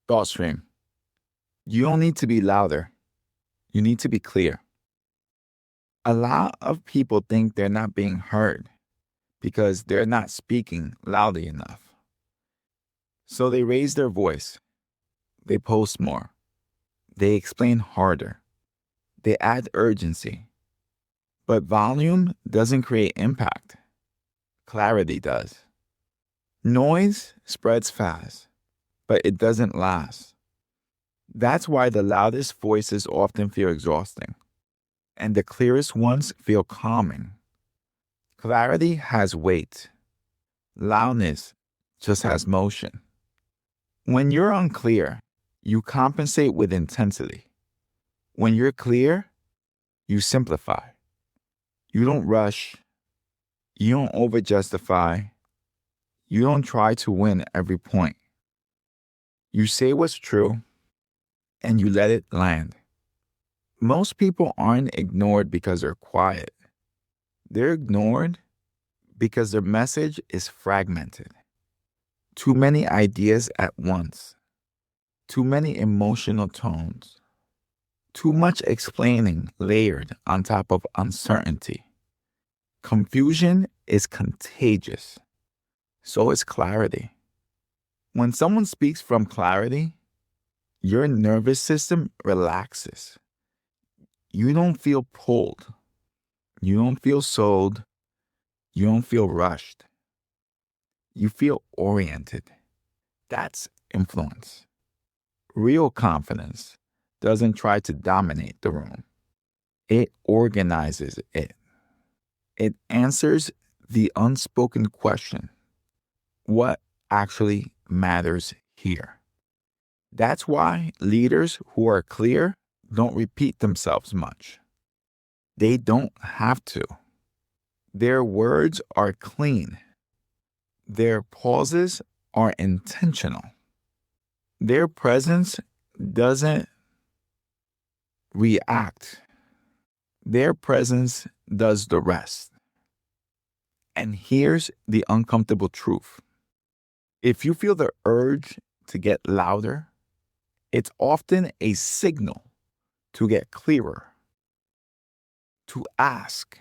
Thought stream. You don't need to be louder. You need to be clear. A lot of people think they're not being heard because they're not speaking loudly enough. So they raise their voice. They post more. They explain harder. They add urgency. But volume doesn't create impact. Clarity does. Noise spreads fast, but it doesn't last. That's why the loudest voices often feel exhausting, and the clearest ones feel calming. Clarity has weight. Loudness just has motion. When you're unclear, you compensate with intensity. When you're clear, you simplify. You don't rush. You don't overjustify. You don't try to win every point. You say what's true, and you let it land. Most people aren't ignored because they're quiet. They're ignored because their message is fragmented. Too many ideas at once. Too many emotional tones. Too much explaining layered on top of uncertainty. Confusion is contagious. So is clarity. When someone speaks from clarity, your nervous system relaxes. You don't feel pulled. You don't feel sold. You don't feel rushed. You feel oriented. That's influence. Real confidence doesn't try to dominate the room. It organizes it. It answers the unspoken question: what actually matters here? That's why leaders who are clear don't repeat themselves much. They don't have to. Their words are clean. Their pauses are intentional. Their presence doesn't react. Their presence does the rest. And here's the uncomfortable truth. If you feel the urge to get louder, it's often a signal to get clearer, to ask,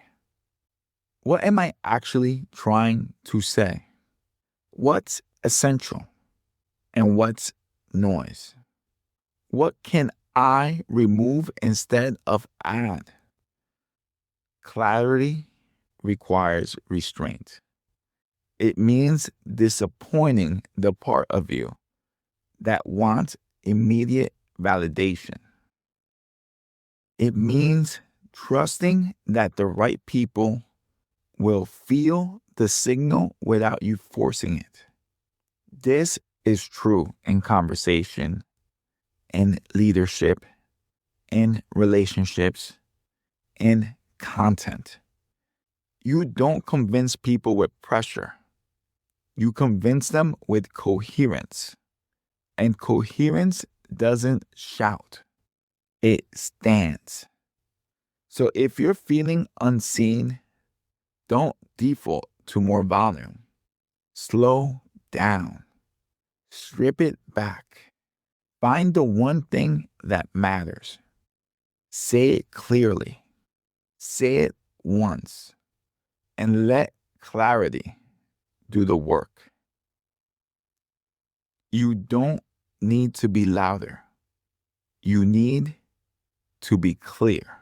what am I actually trying to say? What's essential and what's noise? What can I remove instead of add? Clarity requires restraint. It means disappointing the part of you that wants immediate validation. It means trusting that the right people will feel the signal without you forcing it. This is true in conversation, in leadership, in relationships, in content. You don't convince people with pressure. You convince them with coherence. And coherence doesn't shout. It stands. So if you're feeling unseen, don't default to more volume. Slow down. Strip it back. Find the one thing that matters. Say it clearly. Say it once. And let clarity do the work. You don't need to be louder. You need to be clear.